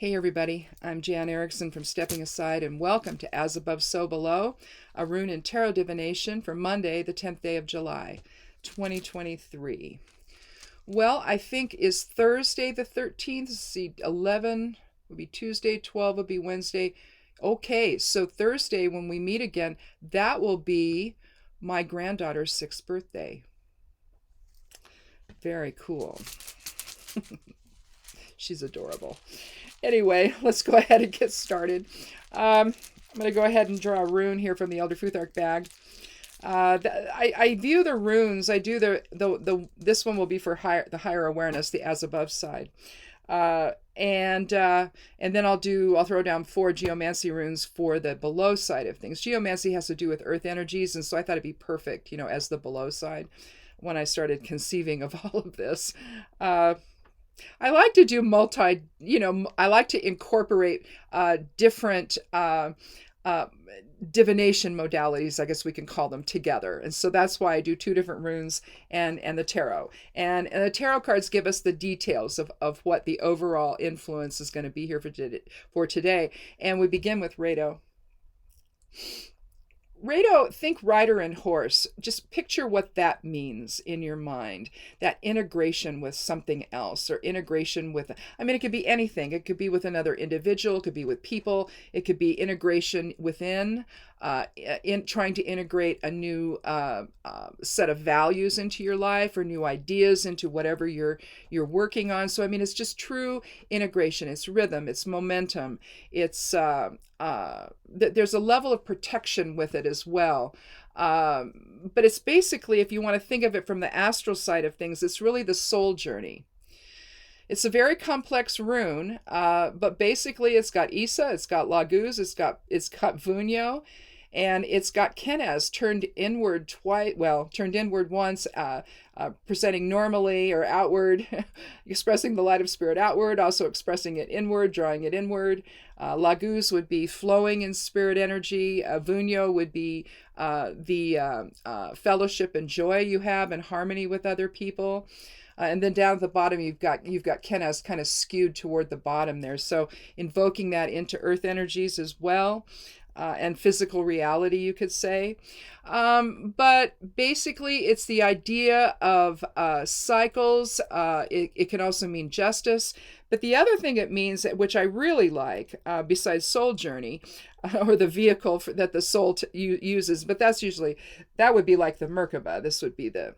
Hey everybody, I'm Jan Erickson from Stepping Aside, and welcome to As Above, So Below, a rune and tarot divination for Monday, the 10th day of July, 2023. Well, I think is Thursday the 13th, see 11 would be Tuesday, 12 would be Wednesday. Okay, so Thursday when we meet again, that will be my granddaughter's 6th birthday. Very cool. She's adorable. Anyway, let's go ahead and get started. I'm going to go ahead and draw a rune here from the Elder Futhark bag. I view the runes. I do this one will be for the higher awareness, the as above side, and then I'll throw down 4 geomancy runes for the below side of things. Geomancy has to do with earth energies, and so I thought it'd be perfect, as the below side when I started conceiving of all of this. I like to do I like to incorporate different divination modalities, I guess we can call them, together. And so that's why I do 2 different runes and the tarot. And the tarot cards give us the details of what the overall influence is going to be here for today. And we begin with Rado. Rado, think rider and horse. Just picture what that means in your mind. That integration with something else, or integration with, it could be anything. It could be with another individual, it could be with people, it could be integration within, in trying to integrate a new set of values into your life, or new ideas into whatever you're working on. So it's just true integration. It's rhythm, it's momentum, it's there's a level of protection with it as well. But it's basically, if you want to think of it from the astral side of things, it's really the soul journey. It's a very complex rune, but basically it's got Isa, it's got Laguz, it's got Vunyo, and it's got Kenaz turned inward turned inward once, presenting normally or outward, expressing the light of spirit outward, also expressing it inward, drawing it inward. Laguz would be flowing in spirit energy. Vunyo would be the fellowship and joy you have and harmony with other people. And then down at the bottom, you've got Kenaz kind of skewed toward the bottom there. So invoking that into earth energies as well. And physical reality, you could say. But basically, it's the idea of cycles. It can also mean justice. But the other thing it means, which I really like, besides soul journey, or the vehicle that the soul uses, but that would be like the Merkaba. This would be the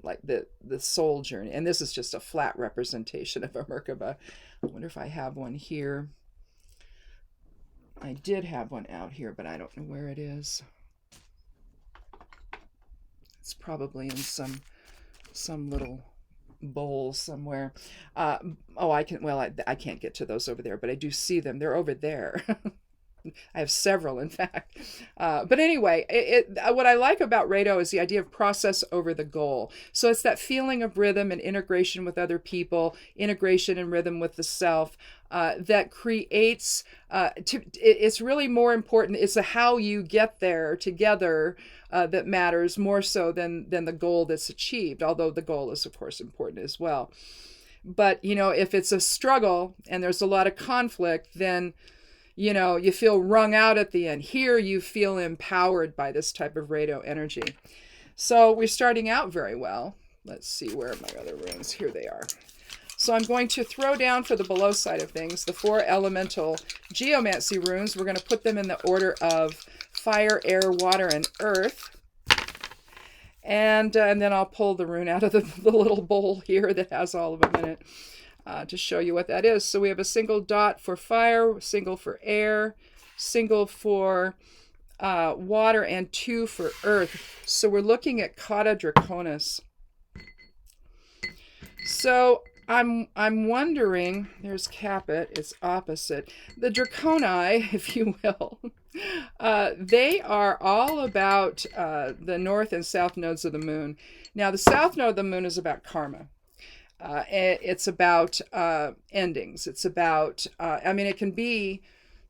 soul journey. And this is just a flat representation of a Merkaba. I wonder if I have one here. I did have one out here, but I don't know where it is. It's probably in some little bowl somewhere. I can't get to those over there, but I do see them. They're over there. I have several, in fact. But anyway, what I like about Rado is the idea of process over the goal. So it's that feeling of rhythm and integration with other people, integration and rhythm with the self, that creates, it's really more important. It's how you get there together that matters more so than the goal that's achieved, although the goal is, of course, important as well. But, if it's a struggle and there's a lot of conflict, then you feel wrung out at the end. Here, you feel empowered by this type of Rado energy. So we're starting out very well. Let's see, where are my other runes? Here they are. So I'm going to throw down for the below side of things, the 4 elemental geomancy runes. We're going to put them in the order of fire, air, water, and earth. And then I'll pull the rune out of the little bowl here that has all of them in it. To show you what that is. So we have a single dot for fire, single for air, single for water, and 2 for earth. So we're looking at Kata Draconis. So I'm wondering, there's Capit, it's opposite. The Draconi, if you will, they are all about the north and south nodes of the moon. Now, the south node of the moon is about karma. It's about endings. It's about, it can be,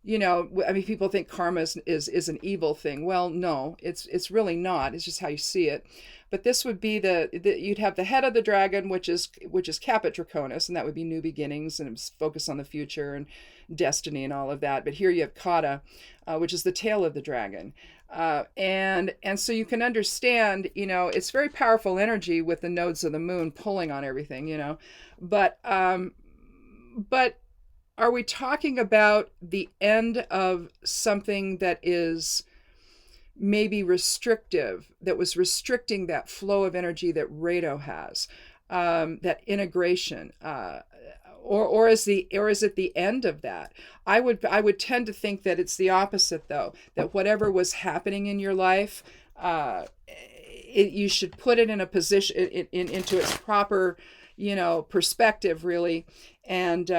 people think karma is an evil thing. Well, no, it's really not. It's just how you see it. but this would be you'd have the head of the dragon, which is Caput Draconis, and that would be new beginnings and focus on the future and destiny and all of that. But here you have Kata, which is the tail of the dragon. And so you can understand, it's very powerful energy with the nodes of the moon pulling on everything, but are we talking about the end of something that is maybe restrictive, that was restricting that flow of energy that Rado has, that integration, or is it the end of that? I would tend to think that it's the opposite, though, that whatever was happening in your life, you should put it in a position into its proper, perspective, really, and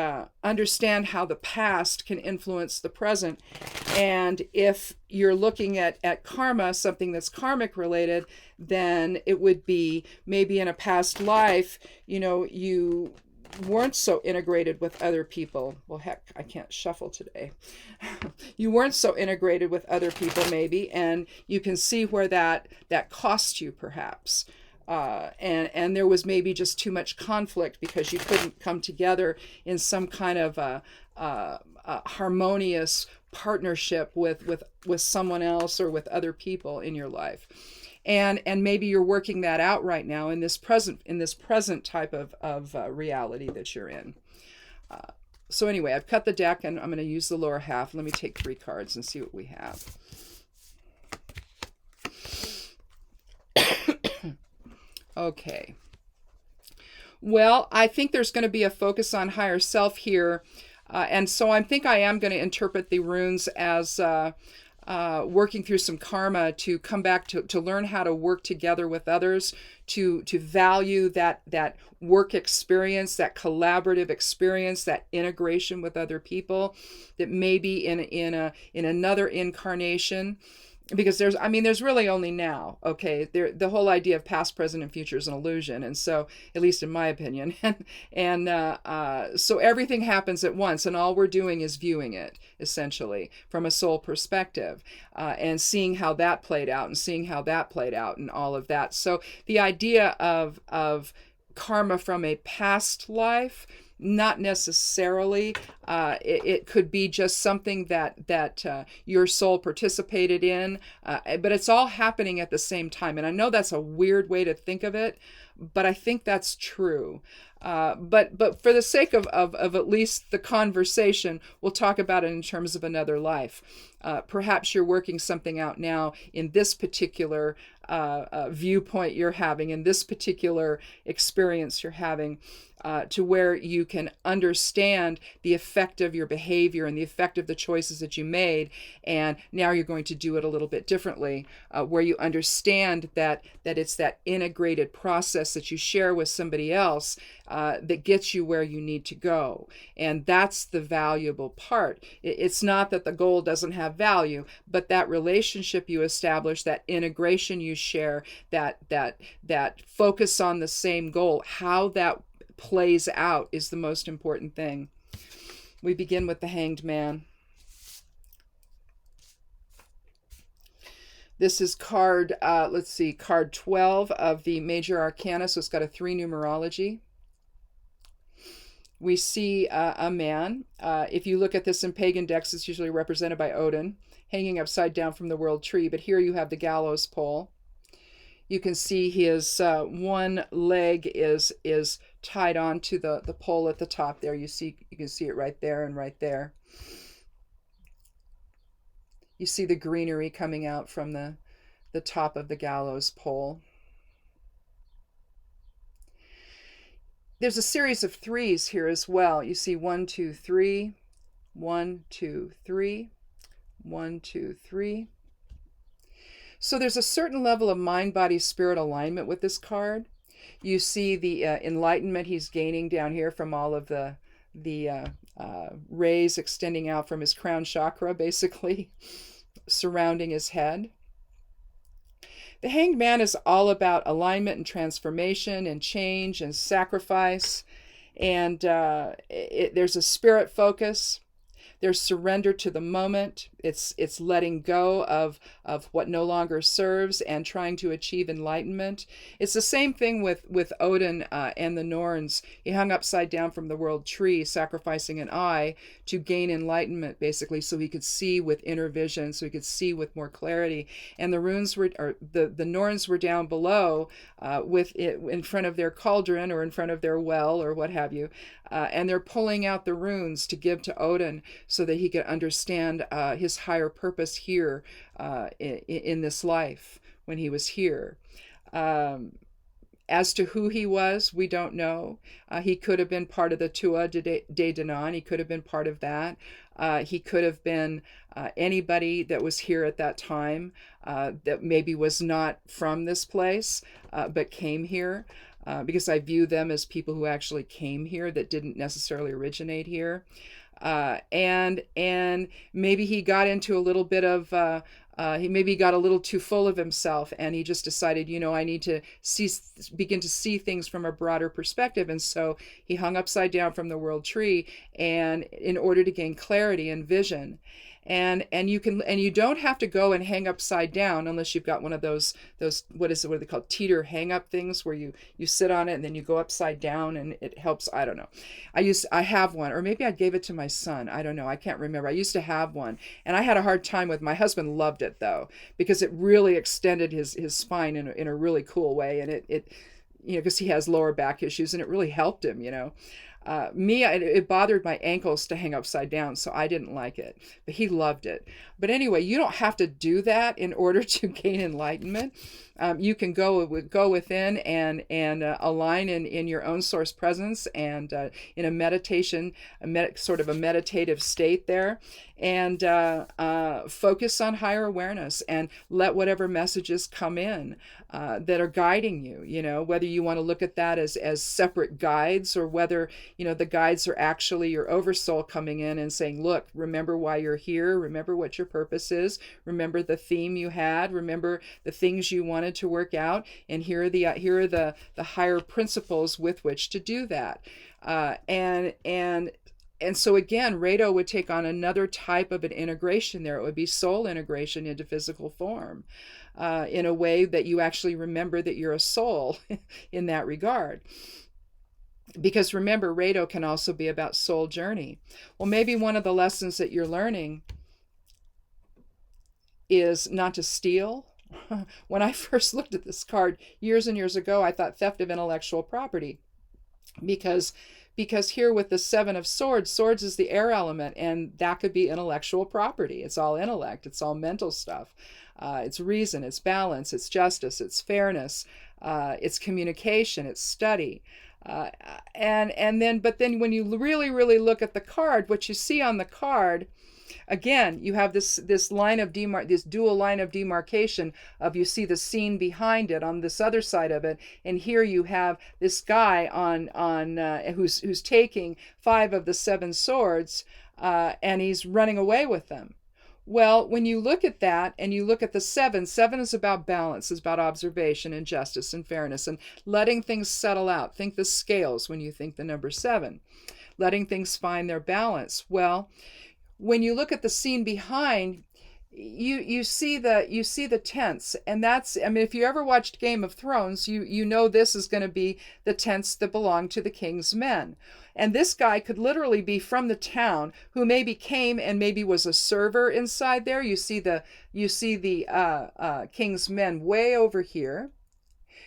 understand how the past can influence the present. And if you're looking at karma, something that's karmic related, then it would be maybe in a past life, you weren't so integrated with other people. Well, heck, I can't shuffle today. You weren't so integrated with other people, maybe, and you can see where that cost you, perhaps. And there was maybe just too much conflict because you couldn't come together in some kind of a harmonious partnership with someone else or with other people in your life. And maybe you're working that out right now in this present type of reality that you're in. So anyway, I've cut the deck and I'm going to use the lower half. Let me take 3 cards and see what we have. Okay. Well, I think there's going to be a focus on higher self here. And so I think I am going to interpret the runes as working through some karma to come back to learn how to work together with others, to value that work experience, that collaborative experience, that integration with other people, that maybe in another incarnation. Because there's really only now, okay? The whole idea of past, present, and future is an illusion, and so, at least in my opinion, and so everything happens at once, and all we're doing is viewing it, essentially, from a soul perspective, and seeing how that played out, and all of that. So the idea of karma from a past life, not necessarily. It could be just something that your soul participated in, but it's all happening at the same time. And I know that's a weird way to think of it, but I think that's true. But for the sake of at least the conversation, we'll talk about it in terms of another life. Perhaps you're working something out now in this particular viewpoint you're having, in this particular experience you're having, to where you can understand the effect of your behavior and the effect of the choices that you made, and now you're going to do it a little bit differently, where you understand that it's that integrated process that you share with somebody else that gets you where you need to go. And that's the valuable part. It's not that the goal doesn't have value, but that relationship you establish, that integration you share, that focus on the same goal, how that plays out is the most important thing. We begin with the Hanged Man. This is card, card 12 of the Major Arcana, so it's got a 3 numerology. We see a man. If you look at this in pagan decks, it's usually represented by Odin, hanging upside down from the world tree, but here you have the gallows pole. You can see his one leg is tied onto the pole at the top there. You can see it right there and right there. You see the greenery coming out from the top of the gallows pole. There's a series of 3s here as well. You see 1, 2, 3, 1, 2, 3, 1, 2, 3. So there's a certain level of mind, body, spirit alignment with this card. You see the enlightenment he's gaining down here from all of the rays extending out from his crown chakra, basically, surrounding his head. The Hanged Man is all about alignment and transformation and change and sacrifice. And there's a spirit focus. There's surrender to the moment. it's letting go of what no longer serves and trying to achieve enlightenment. It's the same thing with Odin and the Norns. He hung upside down from the world tree, sacrificing an eye to gain enlightenment, basically, so he could see with inner vision, so he could see with more clarity. And the runes were, or the Norns were down below, with it in front of their cauldron or in front of their well or what have you, and they're pulling out the runes to give to Odin so that he could understand his higher purpose here in this life when he was here. As to who he was, we don't know. He could have been part of the Tua de Danann. He could have been part of that. He could have been anybody that was here at that time that maybe was not from this place but came here, because I view them as people who actually came here that didn't necessarily originate here. And maybe he got into a little bit of he maybe got a little too full of himself, and he just decided, I need to begin to see things from a broader perspective. And so he hung upside down from the world tree, and in order to gain clarity and vision. And you don't have to go and hang upside down unless you've got one of those what are they called, teeter hang up things, where you sit on it and then you go upside down and it helps. I don't know. I have one, or maybe I gave it to my son. I don't know. I can't remember. I used to have one, and I had a hard time with. My husband loved it though, because it really extended his spine in a really cool way, and it because he has lower back issues, and it really helped him. It bothered my ankles to hang upside down, so I didn't like it, but he loved it. But anyway, you don't have to do that in order to gain enlightenment. You can go within and align in your own source presence, and in a meditation, sort of a meditative state there, and focus on higher awareness and let whatever messages come in that are guiding you. Whether you want to look at that as separate guides, or whether the guides are actually your oversoul coming in and saying, look, remember why you're here, remember what your purpose is, remember the theme you had, remember the things you wanted to work out, and here are the higher principles with which to do that. And so again, Rado would take on another type of an integration there. It would be soul integration into physical form, in a way that you actually remember that you're a soul in that regard. Because remember, Rado can also be about soul journey. Well, maybe one of the lessons that you're learning is not to steal. When I first looked at this card years and years ago, I thought theft of intellectual property, because here with the Seven of Swords is the air element, and that could be intellectual property. It's all intellect. It's all mental stuff. It's reason. It's balance. It's justice. It's fairness. It's communication. It's study. But then when you really look at the card, what you see on the card, again, you have this line of this dual line of demarcation of, you see the scene behind it on this other side of it, and here you have this guy who's taking 5 of the 7 swords, and he's running away with them. Well, when you look at that and you look at the 7 is about balance, is about observation and justice and fairness and letting things settle out. Think the scales when you think the number 7, letting things find their balance. Well, when you look at the scene behind, you see the tents, and that's, if you ever watched Game of Thrones, you know this is going to be the tents that belong to the king's men. And this guy could literally be from the town, who maybe came and maybe was a server inside there. You see the king's men way over here.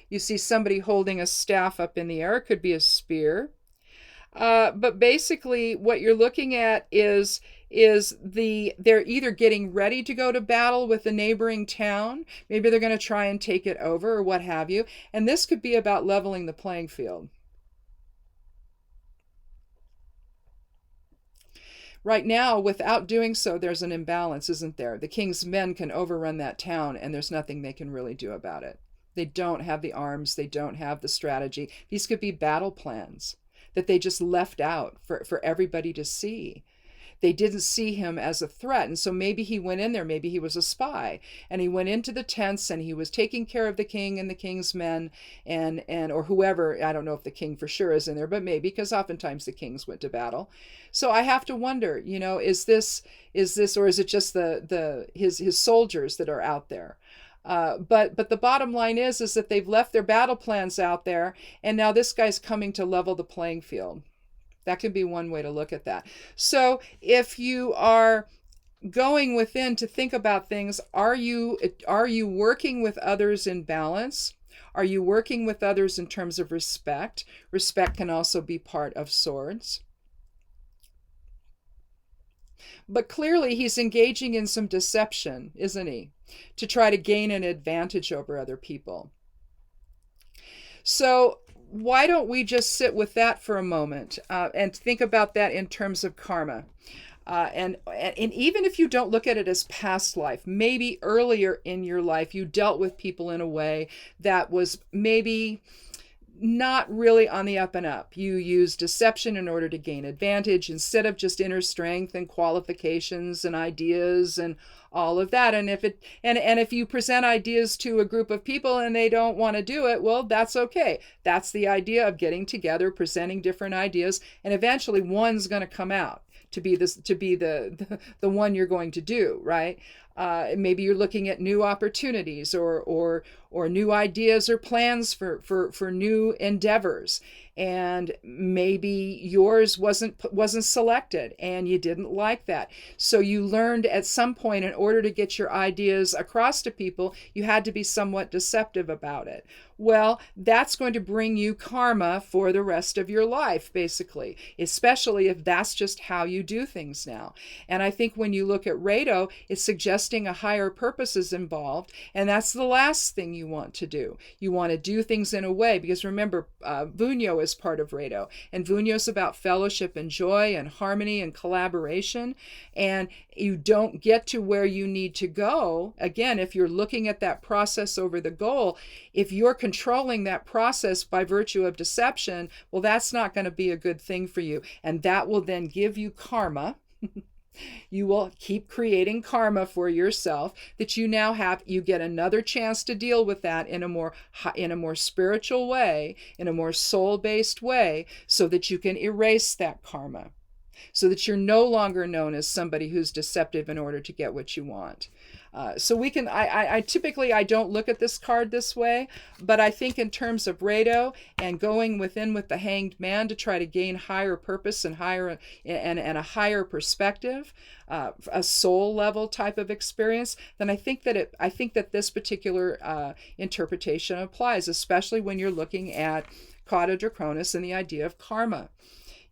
You see somebody holding a staff up in the air. It could be a spear. But basically what you're looking at is they're either getting ready to go to battle with the neighboring town. Maybe they're going to try and take it over or what have you. And this could be about leveling the playing field. Right now, without doing so, there's an imbalance, isn't there? The king's men can overrun that town, and there's nothing they can really do about it. They don't have the arms. They don't have the strategy. These could be battle plans that they just left out for everybody to see. they didn't see him as a threat. And so maybe he went in there, maybe he was a spy, and he went into the tents and he was taking care of the king and the king's men, and or whoever. I don't know if the king for sure is in there, but maybe, because oftentimes the kings went to battle. So I have to wonder, is this, or is it just his soldiers that are out there? But the bottom line is that they've left their battle plans out there, and now this guy's coming to level the playing field. That could be one way to look at that. So if you are going within to think about things, are you working with others in balance? Are you working with others in terms of respect? Respect can also be part of swords. But clearly he's engaging in some deception, isn't he? To try to gain an advantage over other people. So why don't we just sit with that for a moment and think about that in terms of karma? And even if you don't look at it as past life, maybe earlier in your life you dealt with people in a way that was maybe not really on the up and up. You use deception in order to gain advantage instead of just inner strength and qualifications and ideas and all of that. And if you present ideas to a group of people and they don't want to do it, well, that's okay. That's the idea of getting together, presenting different ideas, and eventually one's going to come out to be the one you're going to do, right? Maybe you're looking at new opportunities or new ideas or plans for new endeavors, and maybe yours wasn't selected and you didn't like that. So you learned at some point, in order to get your ideas across to people, you had to be somewhat deceptive about it. Well, that's going to bring you karma for the rest of your life, basically, especially if that's just how you do things now. And I think when you look at Rado, it's suggesting a higher purpose is involved, and that's the last thing you want to do. You want to do things in a way, because remember, Vunyo is part of Rado, and Vunyo is about fellowship and joy and harmony and collaboration, and you don't get to where you need to go. Again, if you're looking at that process over the goal, if you're controlling that process by virtue of deception, well, that's not going to be a good thing for you. And that will then give you karma. You will keep creating karma for yourself that you now have. You get another chance to deal with that in a more spiritual way, in a more soul-based way, so that you can erase that karma, so that you're no longer known as somebody who's deceptive in order to get what you want. So we can, I typically, I don't look at this card this way, but I think in terms of Rado and going within with the Hanged Man to try to gain higher purpose and a higher perspective, a soul level type of experience, then I think that this particular interpretation applies, especially when you're looking at Cauda Draconis and the idea of karma.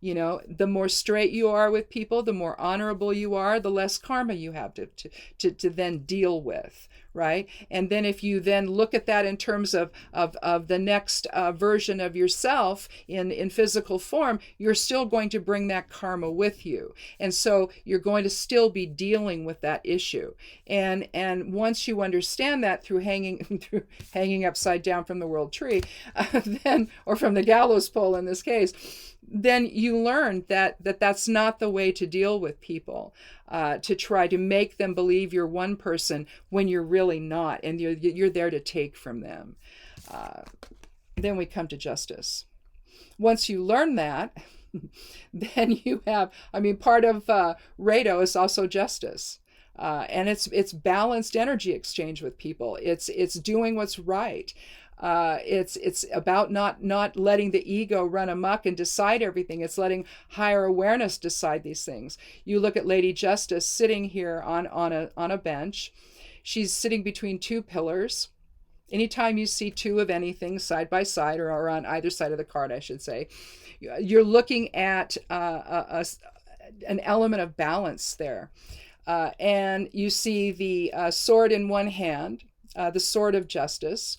The more straight you are with people, the more honorable you are, the less karma you have to then deal with, right? And then if you then look at that in terms of the next version of yourself in physical form, you're still going to bring that karma with you. And so you're going to still be dealing with that issue. And once you understand that through hanging upside down from the world tree, or from the gallows pole in this case, then you learn that that's not the way to deal with people, to try to make them believe you're one person when you're really not, and you're there to take from them. Then we come to justice. Once you learn that, then you have, part of Rado is also justice. And it's balanced energy exchange with people. It's doing what's right. It's about not letting the ego run amok and decide everything. It's letting higher awareness decide these things. You look at Lady Justice sitting here on a bench. She's sitting between two pillars. Anytime you see two of anything side by side, or on either side of the card, I should say, you're looking at an element of balance there. And you see the sword in one hand, the sword of justice,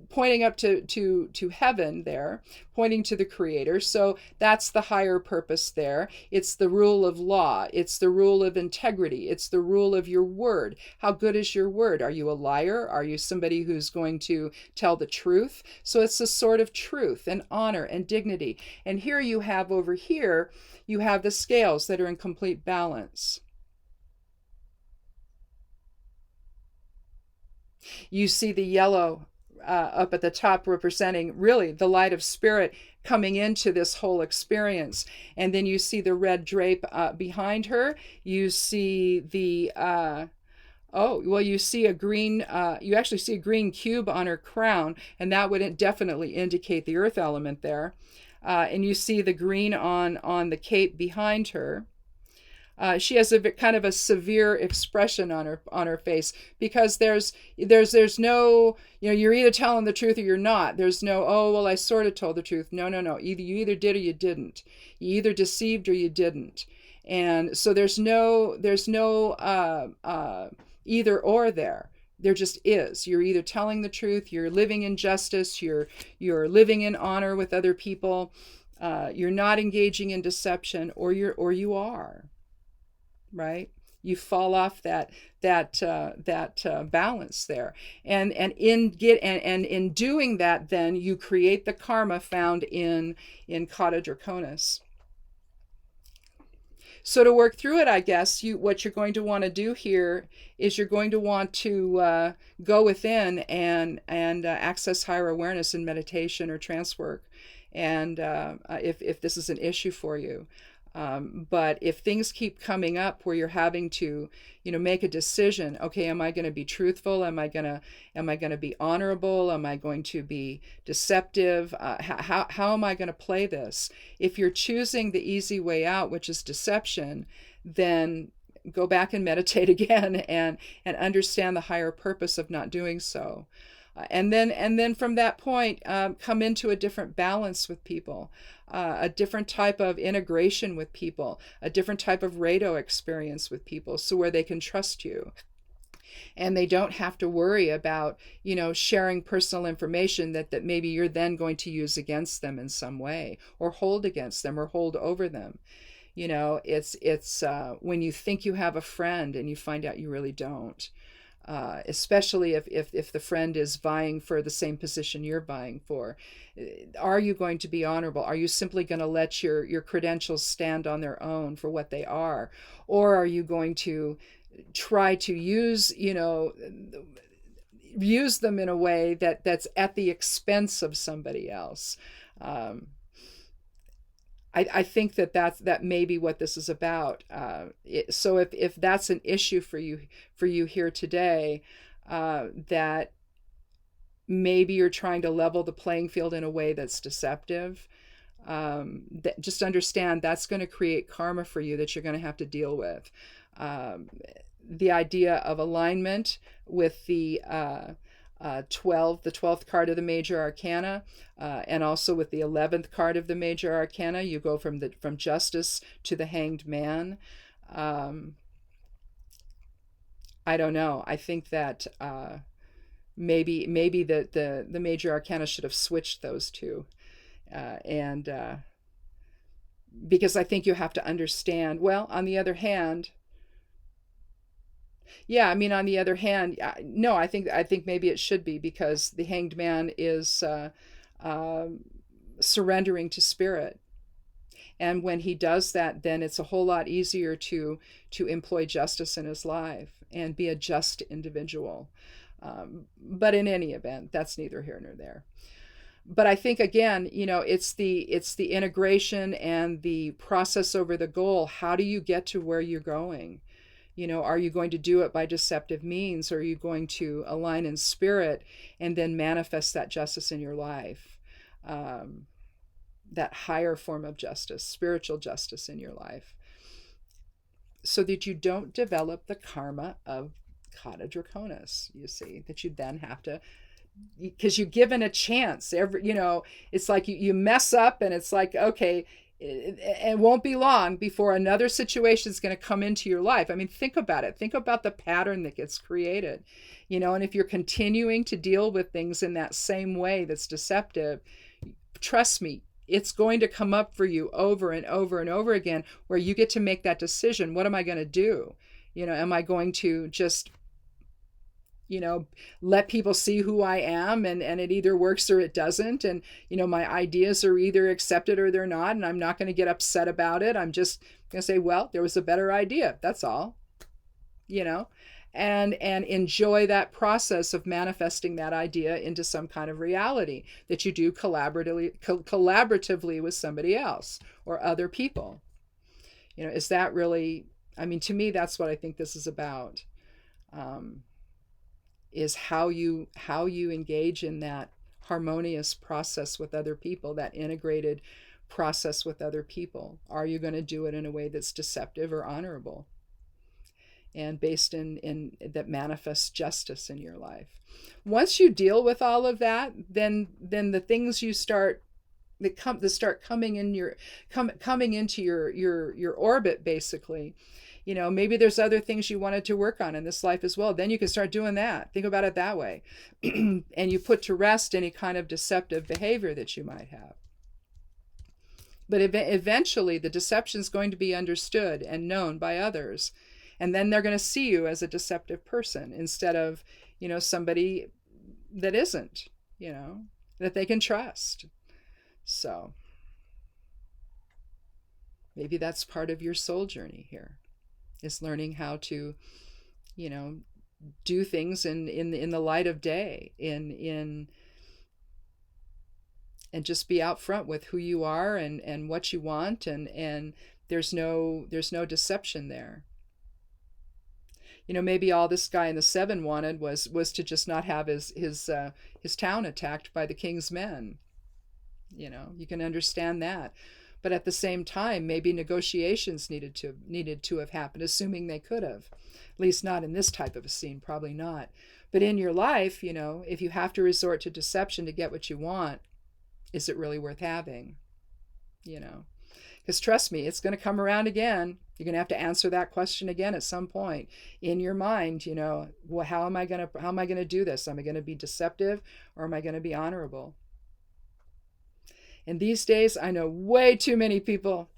pointing up to heaven there, pointing to the creator. So that's the higher purpose there. It's the rule of law. It's the rule of integrity. It's the rule of your word. How good is your word? Are you a liar? Are you somebody who's going to tell the truth? So it's the sword of truth and honor and dignity. And here you have over here, you have the scales that are in complete balance. You see the yellow up at the top representing really the light of spirit coming into this whole experience. And then you see the red drape behind her. You see the, you see a green, you actually see a green cube on her crown, and that would definitely indicate the earth element there. And you see the green on the cape behind her. She has a kind of a severe expression on her face, because there's no, you're either telling the truth or you're not. There's no, oh well, I sort of told the truth. No. You either did or you didn't. You either deceived or you didn't. And so there's no either or there. There just is. You're either telling the truth, you're living in justice, you're living in honor with other people, you're not engaging in deception, or you are. Right? You fall off that balance there, and in doing that, then you create the karma found in Kata Draconis. So to work through it, I guess what you're going to want to do here is you're going to want to go within and access higher awareness in meditation or trance work, and if this is an issue for you. But if things keep coming up where you're having to, make a decision, okay, am I going to be truthful? Am I going to be honorable? Am I going to be deceptive? How am I going to play this? If you're choosing the easy way out, which is deception, then go back and meditate again and understand the higher purpose of not doing so. And then from that point, come into a different balance with people, a different type of integration with people, a different type of Rado experience with people, so where they can trust you. And they don't have to worry about, sharing personal information that maybe you're then going to use against them in some way, or hold against them, or hold over them. It's when you think you have a friend and you find out you really don't. Especially if the friend is vying for the same position you're vying for. Are you going to be honorable? Are you simply going to let your credentials stand on their own for what they are? Or are you going to try to use them in a way that's at the expense of somebody else? I think that may be what this is about. So if that's an issue for you here today, that maybe you're trying to level the playing field in a way that's deceptive, just understand that's going to create karma for you that you're going to have to deal with. The idea of alignment with the 12th card of the major arcana, and also with the 11th card of the major arcana, you go from justice to the hanged man. I don't know. I think that maybe the major arcana should have switched those two, and because I think you have to understand. Well, on the other hand. Yeah, I mean, on the other hand, no, I think maybe it should be, because the hanged man is surrendering to spirit, and when he does that, then it's a whole lot easier to employ justice in his life and be a just individual. But in any event, that's neither here nor there. But I think, again, it's the integration and the process over the goal. How do you get to where you're going? Are you going to do it by deceptive means, or are you going to align in spirit and then manifest that justice in your life? That higher form of justice, spiritual justice in your life, so that you don't develop the karma of Kata Draconis, you see, that you then have to, because you're given a chance. It's like you mess up, and it's like, okay, it won't be long before another situation is going to come into your life. I mean, think about it. Think about the pattern that gets created, and if you're continuing to deal with things in that same way that's deceptive, trust me, it's going to come up for you over and over and over again, where you get to make that decision. What am I going to do? Am I going to just let people see who I am, and it either works or it doesn't. And, my ideas are either accepted or they're not, and I'm not going to get upset about it. I'm just going to say, well, there was a better idea. That's all, and enjoy that process of manifesting that idea into some kind of reality that you do collaboratively with somebody else or other people. Is that really, I mean, to me, that's what I think this is about. Is how you engage in that harmonious process with other people, that integrated process with other people. Are you going to do it in a way that's deceptive or honorable, and based in that manifests justice in your life? Once you deal with all of that, then the things you start start coming into your orbit, basically. Maybe there's other things you wanted to work on in this life as well. Then you can start doing that. Think about it that way. And you put to rest any kind of deceptive behavior that you might have. But eventually the deception is going to be understood and known by others. And then they're going to see you as a deceptive person instead of, somebody that isn't, that they can trust. So maybe that's part of your soul journey here, is learning how to, do things in the light of day, and just be out front with who you are and what you want, and there's no deception there. Maybe all this guy in the 7 wanted was to just not have his town attacked by the king's men. You can understand that. But at the same time, maybe negotiations needed to have happened, assuming they could have. At least not in this type of a scene, probably not. But in your life, if you have to resort to deception to get what you want, is it really worth having? Because trust me, it's going to come around again. You're going to have to answer that question again at some point in your mind. Well, how am I going to do this? Am I going to be deceptive, or am I going to be honorable? And these days, I know way too many people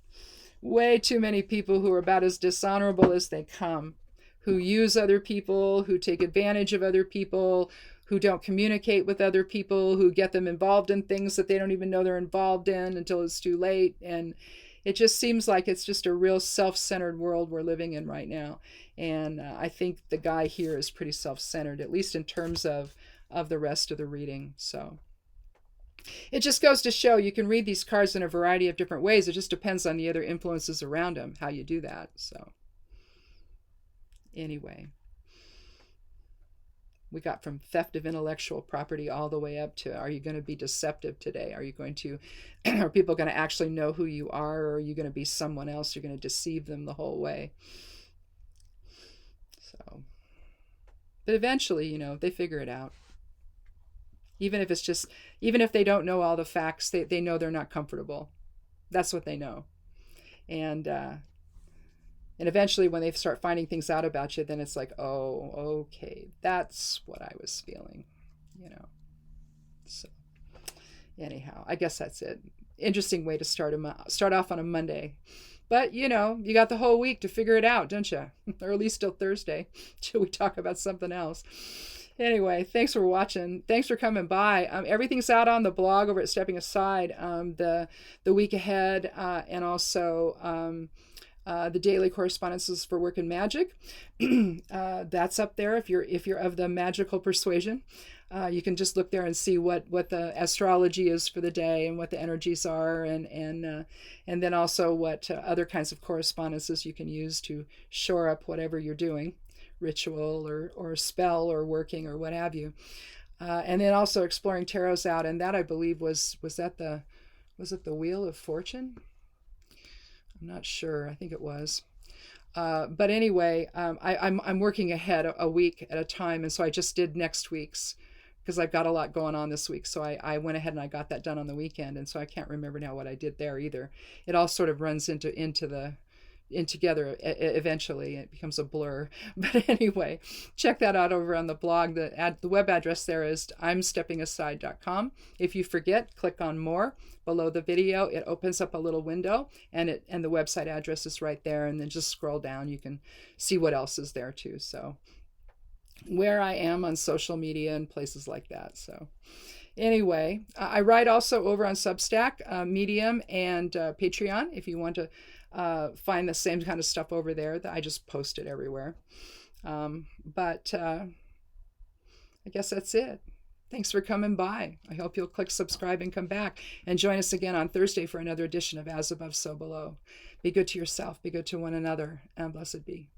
who are about as dishonorable as they come, who use other people, who take advantage of other people, who don't communicate with other people, who get them involved in things that they don't even know they're involved in until it's too late. And it just seems like it's just a real self-centered world we're living in right now. And I think the guy here is pretty self-centered, at least in terms of the rest of the reading. So it just goes to show you can read these cards in a variety of different ways. It just depends on the other influences around them, how you do that. So anyway, we got from theft of intellectual property all the way up to, are you going to be deceptive today? Are people going to actually know who you are, or are you going to be someone else? You're going to deceive them the whole way. So, but eventually, they figure it out. Even if they don't know all the facts, they know they're not comfortable. That's what they know. And eventually when they start finding things out about you, then it's like, oh, okay, that's what I was feeling, So anyhow, I guess that's it. Interesting way to start off on a Monday. But, you got the whole week to figure it out, don't you? Or at least till Thursday, till we talk about something else. Anyway, thanks for watching. Thanks for coming by. Everything's out on the blog over at Stepping Aside, the week ahead, and also the daily correspondences for work and magic. That's up there if you're of the magical persuasion. You can just look there and see what the astrology is for the day and what the energies are, and then also what other kinds of correspondences you can use to shore up whatever you're doing. Ritual or spell or working or what have you, and then also Exploring Tarot's out, and that I believe was it the Wheel of Fortune? I'm not sure. I think it was, but anyway, I'm working ahead a week at a time, and so I just did next week's because I've got a lot going on this week. So I went ahead and I got that done on the weekend. And so I can't remember now what I did there either. It all sort of runs in together eventually. It becomes a blur. But anyway, check that out over on the blog. The web address there is imsteppingaside.com. If you forget, click on more below the video. It opens up a little window, and the website address is right there. And then just scroll down. You can see what else is there too. So where I am on social media and places like that. So anyway, I write also over on Substack, Medium, and Patreon if you want to find the same kind of stuff over there. That I just post it everywhere. But I guess that's it. Thanks for coming by. I hope you'll click subscribe and come back and join us again on Thursday for another edition of As Above, So Below. Be good to yourself, be good to one another, and blessed be.